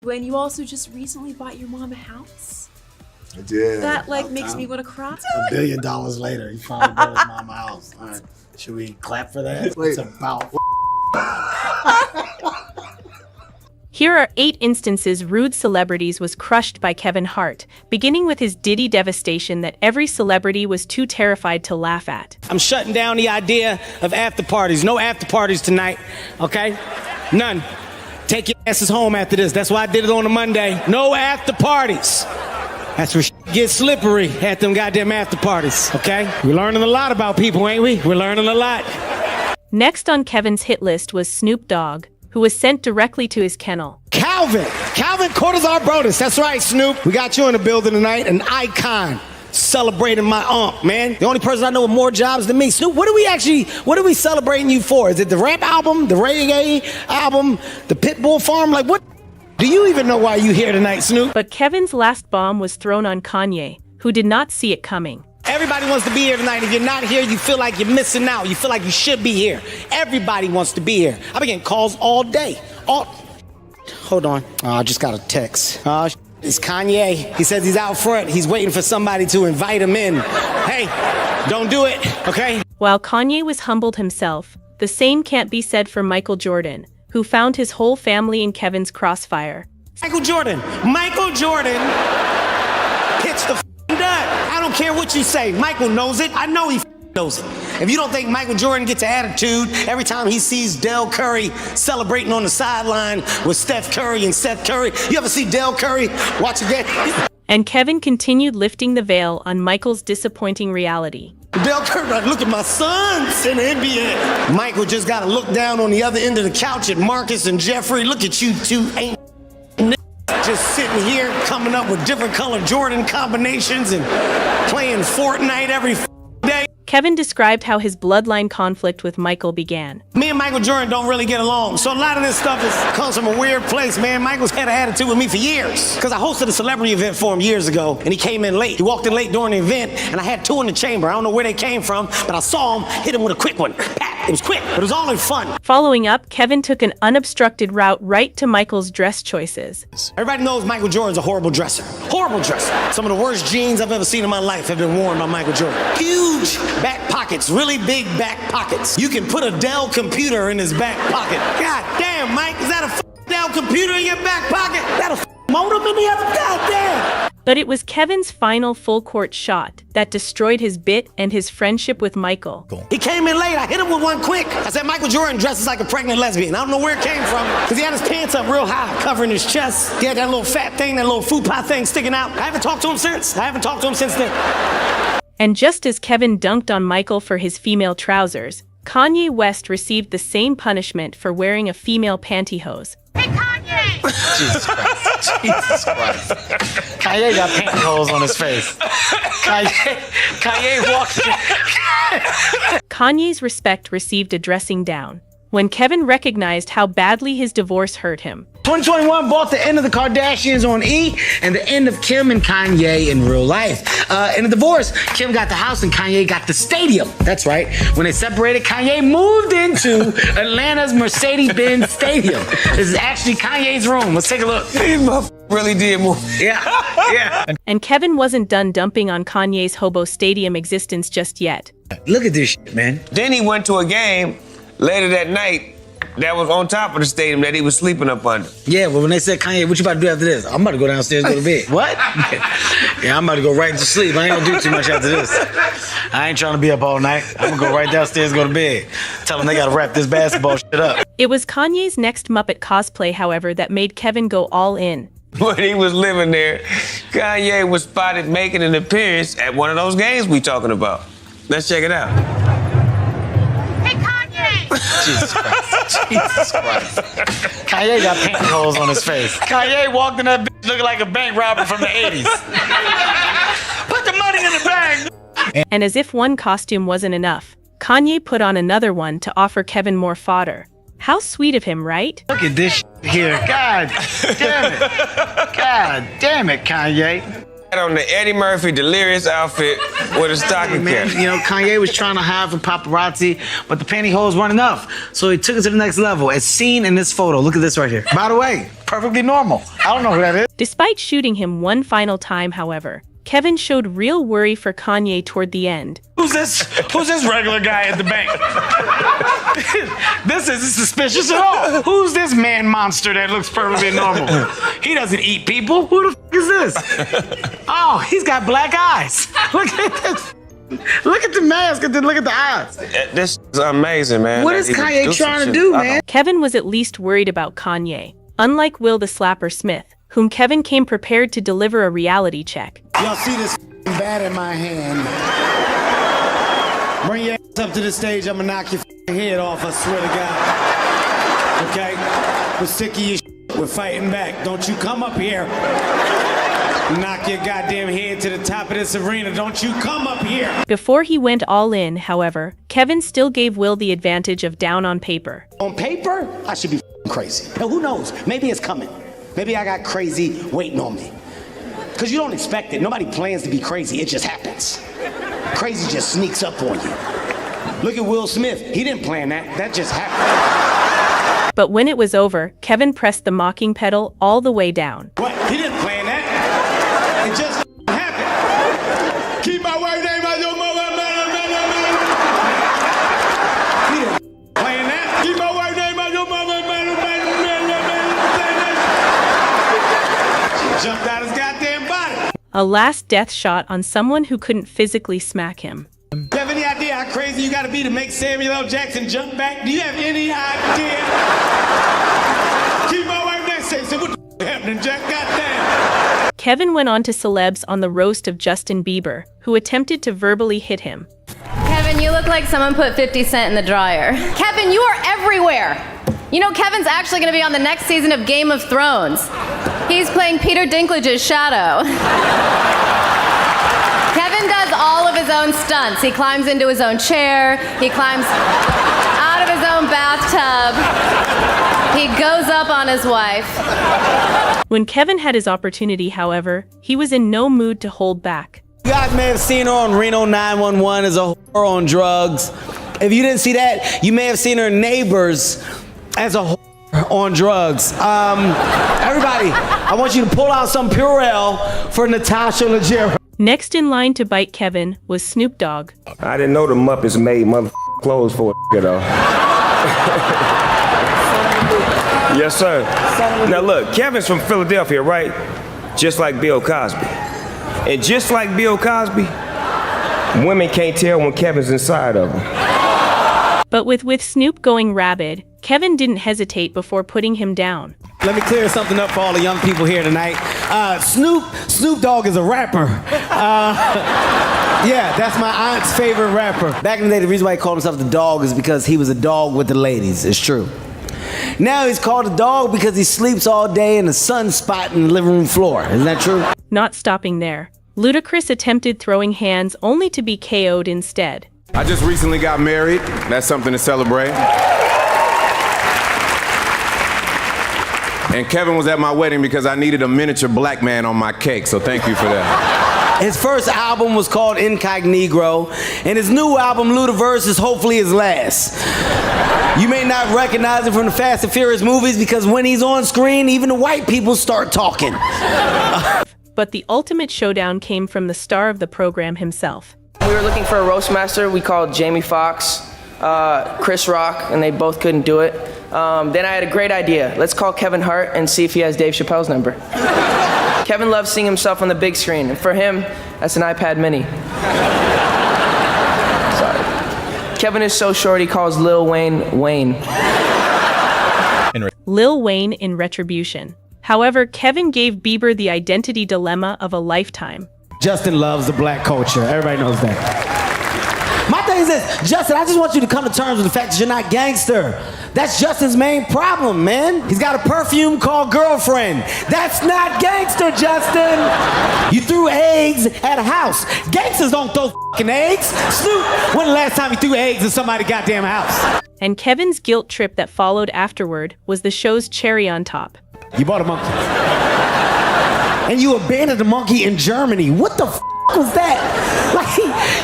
Gwen, you also just recently bought your mom a house. I did. That makes me want to cry. $1 billion later, he finally bought his mom a house. All right, should we clap for that? Wait. It's about. Here are 8 instances Rude Celebrities was crushed by Kevin Hart, beginning with his Diddy devastation that every celebrity was too terrified to laugh at. I'm shutting down the idea of after parties. No after parties tonight, okay? None. Take your asses home after this. That's why I did it on a Monday. No after parties. That's where shit gets slippery at them goddamn after parties, okay? We're learning a lot about people, ain't we? We're learning a lot. Next on Kevin's hit list was Snoop Dogg, who was sent directly to his kennel. Calvin Cortazar Brothers. That's right, Snoop. We got you in the building tonight, an icon. Celebrating my aunt, man. The only person I know with more jobs than me. Snoop, what are we celebrating you for? Is it the rap album, the reggae album, the Pitbull Farm? Like, what? Do you even know why you here tonight, Snoop? But Kevin's last bomb was thrown on Kanye, who did not see it coming. Everybody wants to be here tonight. If you're not here, you feel like you're missing out. You feel like you should be here. Everybody wants to be here. I've been getting calls all day. Hold on. I just got a text. It's Kanye. He says he's out front. He's waiting for somebody to invite him in. Hey, don't do it, okay? While Kanye was humbled himself, the same can't be said for Michael Jordan, who found his whole family in Kevin's crossfire. Michael Jordan hits the dud. I don't care what you say. Michael knows it. I know he knows it. If you don't think Michael Jordan gets an attitude every time he sees Del Curry celebrating on the sideline with Steph Curry and Seth Curry, you ever see Del Curry watch a game? And Kevin continued lifting the veil on Michael's disappointing reality. Del Curry, like, look at my sons in the NBA. Michael just got to look down on the other end of the couch at Marcus and Jeffrey. Look at you two, ain't just sitting here coming up with different color Jordan combinations and playing Fortnite every day. Kevin described how his bloodline conflict with Michael began. Me and Michael Jordan don't really get along, so a lot of this stuff comes from a weird place, man. Michael's had an attitude with me for years, because I hosted a celebrity event for him years ago, and he came in late. He walked in late during the event, and I had 2 in the chamber. I don't know where they came from, but I saw him, hit him with a quick one. Pat! It was quick, but it was all in fun. Following up, Kevin took an unobstructed route right to Michael's dress choices. Everybody knows Michael Jordan's a horrible dresser. Horrible dresser. Some of the worst jeans I've ever seen in my life have been worn by Michael Jordan. Huge back pockets, really big back pockets. You can put a Dell computer in his back pocket. God damn, Mike, is that a Dell computer in your back pocket? That a modem in the other? God damn. But it was Kevin's final full-court shot that destroyed his bit and his friendship with Michael. He came in late. I hit him with one quick. I said, Michael Jordan dresses like a pregnant lesbian. I don't know where it came from, because he had his pants up real high, covering his chest. He had that little fat thing, that little fupa thing sticking out. I haven't talked to him since. then. And just as Kevin dunked on Michael for his female trousers, Kanye West received the same punishment for wearing a female pantyhose. Hey, Kanye! Jesus Christ. Jesus Christ. Kanye got pantyhose on his face. Kanye walked. Kanye's respect received a dressing down when Kevin recognized how badly his divorce hurt him. 2021 brought the end of the Kardashians on E and the end of Kim and Kanye in real life. In the divorce, Kim got the house and Kanye got the stadium. That's right. When they separated, Kanye moved into Atlanta's Mercedes-Benz Stadium. This is actually Kanye's room. Let's take a look. Really did move. Yeah. And Kevin wasn't done dumping on Kanye's Hobo Stadium existence just yet. Look at this shit, man. Then he went to a game later that night that was on top of the stadium that he was sleeping up under. Yeah, well, when they said, Kanye, what you about to do after this? I'm about to go downstairs and go to bed. What? Yeah, I'm about to go right to sleep. I ain't gonna do too much after this. I ain't trying to be up all night. I'm gonna go right downstairs and go to bed. Tell them they gotta wrap this basketball shit up. It was Kanye's next Muppet cosplay, however, that made Kevin go all in. When he was living there, Kanye was spotted making an appearance at one of those games we talking about. Let's check it out. Hey, Kanye! Jesus Christ. Jesus Christ. Kanye got pantyhose on his face. Kanye walked in that bitch looking like a bank robber from the 80s. Put the money in the bag. And as if one costume wasn't enough, Kanye put on another one to offer Kevin more fodder. How sweet of him, right? Look at this here. God damn it. God damn it, Kanye. on the Eddie Murphy delirious outfit with a stocking Man, cap. you know, Kanye was trying to hide from paparazzi, but the pantyhose weren't enough. So he took it to the next level, as seen in this photo. Look at this right here. By the way, perfectly normal. I don't know who that is. Despite shooting him one final time, however, Kevin showed real worry for Kanye toward the end. Who's this? Who's this regular guy at the bank? This isn't suspicious at all. Who's this man monster that looks perfectly normal? He doesn't eat people. Who the is this? Oh, he's got black eyes. Look at this. Look at the mask and then look at the eyes. This is amazing, man. What Like, is he Kanye do some trying to shit. do, man? Kevin was at least worried about Kanye, unlike Will the Slapper Smith, whom Kevin came prepared to deliver a reality check. Y'all see this bat in my hand? Bring your ass up to the stage. I'm gonna knock your head off. I swear to God. Okay? We're sick of your shit. We're fighting back. Don't you come up here. Knock your goddamn head to the top of this arena. Don't you come up here. Before he went all in, however, Kevin still gave Will the advantage of down on paper. On paper, I should be crazy. Now, who knows? Maybe it's coming. Maybe I got crazy waiting on me. Because you don't expect it. Nobody plans to be crazy. It just happens. Crazy just sneaks up on you. Look at Will Smith. He didn't plan that. That just happened. But when it was over, Kevin pressed the mocking pedal all the way down. What? He didn't plan that. It just happened. Keep my white name out your mother. He didn't plan that. Keep my white name out your mother. Jumped out his goddamn body. A last death shot on someone who couldn't physically smack him. Do you have any idea how crazy you gotta be to make Samuel L. Jackson jump back? Do you have any idea? Keep my wife next to you. What the happening, Jack? Goddamn. Kevin went on to celebs on the roast of Justin Bieber, who attempted to verbally hit him. Kevin, you look like someone put 50 Cent in the dryer. Kevin, you are everywhere. You know, Kevin's actually going to be on the next season of Game of Thrones. He's playing Peter Dinklage's shadow. Kevin does all of his own stunts. He climbs into his own chair. He climbs out of his own bathtub. He goes up on his wife. When Kevin had his opportunity, however, he was in no mood to hold back. You guys may have seen her on Reno 911 as a whore on drugs. If you didn't see that, you may have seen her Neighbors as a whore on drugs. Everybody, I want you to pull out some Purell for Natasha Leggero. Next in line to bite Kevin was Snoop Dogg. I didn't know the Muppets made clothes for a though. Yes, sir. Now look, Kevin's from Philadelphia, right? Just like Bill Cosby. And just like Bill Cosby, women can't tell when Kevin's inside of them. But with Snoop going rabid, Kevin didn't hesitate before putting him down. Let me clear something up for all the young people here tonight. Snoop Dogg is a rapper. Yeah, that's my aunt's favorite rapper. Back in the day, the reason why he called himself the dog is because he was a dog with the ladies. It's true. Now he's called a dog because he sleeps all day in a sunspot in the living room floor. Isn't that true? Not stopping there, Ludacris attempted throwing hands only to be KO'd instead. I just recently got married. That's something to celebrate. And Kevin was at my wedding because I needed a miniature black man on my cake, so thank you for that. His first album was called Incognito, and his new album, Ludaverse, is hopefully his last. You may not recognize him from the Fast and Furious movies because when he's on screen, even the white people start talking. But the ultimate showdown came from the star of the program himself. We were looking for a roast master. We called Jamie Foxx, Chris Rock, and they both couldn't do it. Then I had a great idea. Let's call Kevin Hart and see if he has Dave Chappelle's number. Kevin loves seeing himself on the big screen, and for him, that's an iPad mini. Sorry. Kevin is so short, he calls Lil Wayne Wayne. Lil Wayne in retribution. However, Kevin gave Bieber the identity dilemma of a lifetime. Justin loves the black culture. Everybody knows that. My thing is this, Justin, I just want you to come to terms with the fact that you're not gangster. That's Justin's main problem, man. He's got a perfume called Girlfriend. That's not gangster, Justin. You threw eggs at a house. Gangsters don't throw fucking eggs. Snoop, when the last time you threw eggs in somebody's goddamn house? And Kevin's guilt trip that followed afterward was the show's cherry on top. You bought a monkey. and you abandoned the monkey in Germany. What the f was that? Like,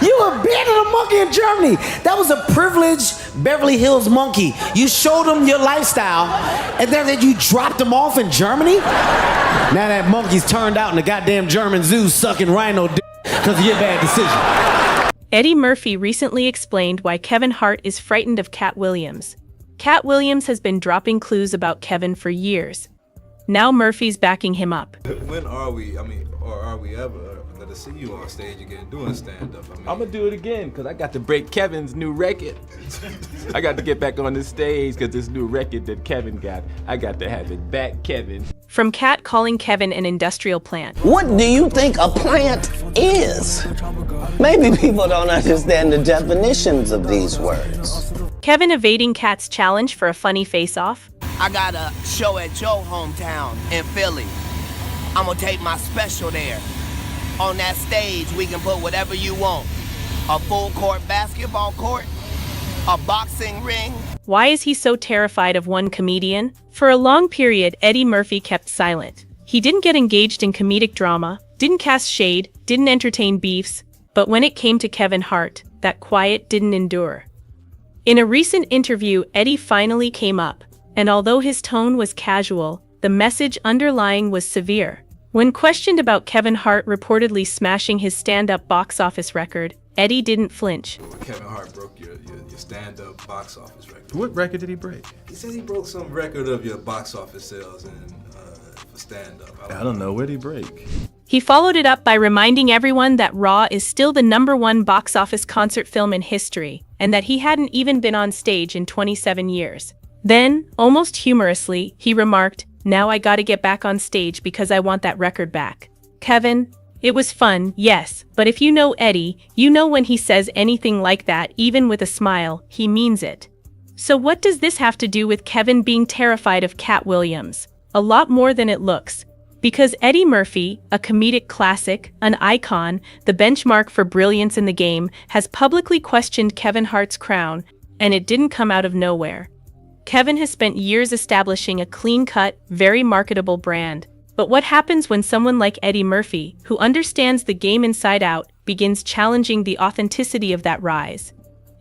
you abandoned a monkey in Germany. That was a privileged Beverly Hills monkey. You showed him your lifestyle, and then you dropped him off in Germany? Now that monkey's turned out in the goddamn German zoo sucking rhino dick because of your bad decision. Eddie Murphy recently explained why Kevin Hart is frightened of Cat Williams. Cat Williams has been dropping clues about Kevin for years. Now Murphy's backing him up. When are we, or are we ever going to see you on stage again doing stand-up? I'm going to do it again because I got to break Kevin's new record. I got to get back on the stage because this new record that Kevin got, I got to have it back, Kevin. From Cat calling Kevin an industrial plant. What do you think a plant is? Maybe people don't understand the definitions of these words. Kevin evading Cat's challenge for a funny face-off. I got a show at your hometown in Philly. I'm gonna take my special there. On that stage, we can put whatever you want. A full-court basketball court, a boxing ring. Why is he so terrified of one comedian? For a long period, Eddie Murphy kept silent. He didn't get engaged in comedic drama, didn't cast shade, didn't entertain beefs, but when it came to Kevin Hart, that quiet didn't endure. In a recent interview, Eddie finally came up, and although his tone was casual, the message underlying was severe. When questioned about Kevin Hart reportedly smashing his stand-up box office record, Eddie didn't flinch. Kevin Hart broke your stand-up box office record. What record did he break? He said he broke some record of your box office sales for stand-up. I don't know. What did he break? He followed it up by reminding everyone that Raw is still the #1 box office concert film in history, and that he hadn't even been on stage in 27 years. Then, almost humorously, he remarked, "Now I gotta get back on stage because I want that record back." Kevin, it was fun, yes, but if you know Eddie, you know when he says anything like that, even with a smile, he means it. So what does this have to do with Kevin being terrified of Cat Williams? A lot more than it looks. Because Eddie Murphy, a comedic classic, an icon, the benchmark for brilliance in the game, has publicly questioned Kevin Hart's crown, and it didn't come out of nowhere. Kevin has spent years establishing a clean-cut, very marketable brand. But what happens when someone like Eddie Murphy, who understands the game inside out, begins challenging the authenticity of that rise?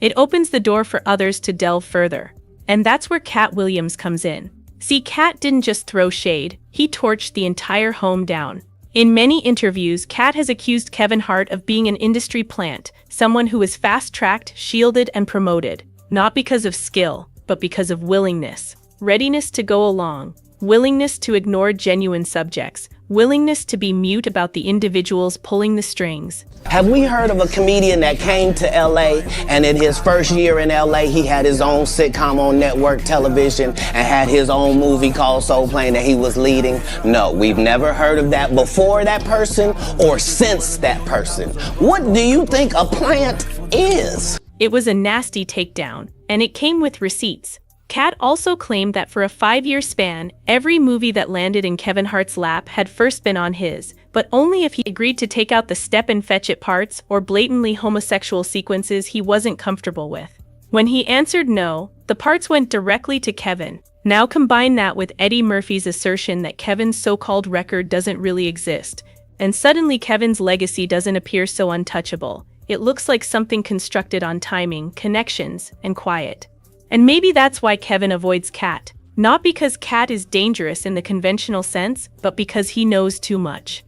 It opens the door for others to delve further. And that's where Cat Williams comes in. See, Cat didn't just throw shade, he torched the entire home down. In many interviews, Cat has accused Kevin Hart of being an industry plant, someone who is fast-tracked, shielded, and promoted. Not because of skill, but because of willingness. Readiness to go along. Willingness to ignore genuine subjects. Willingness to be mute about the individuals pulling the strings. Have we heard of a comedian that came to LA and in his first year in LA he had his own sitcom on network television and had his own movie called Soul Plane that he was leading? No, we've never heard of that before that person or since that person. What do you think a plant is? It was a nasty takedown, and it came with receipts. Cat also claimed that for a 5-year span, every movie that landed in Kevin Hart's lap had first been on his, but only if he agreed to take out the step and fetch it parts or blatantly homosexual sequences he wasn't comfortable with. When he answered no, the parts went directly to Kevin. Now combine that with Eddie Murphy's assertion that Kevin's so-called record doesn't really exist, and suddenly Kevin's legacy doesn't appear so untouchable. It looks like something constructed on timing, connections, and quiet. And maybe that's why Kevin avoids Cat. Not because Cat is dangerous in the conventional sense, but because he knows too much.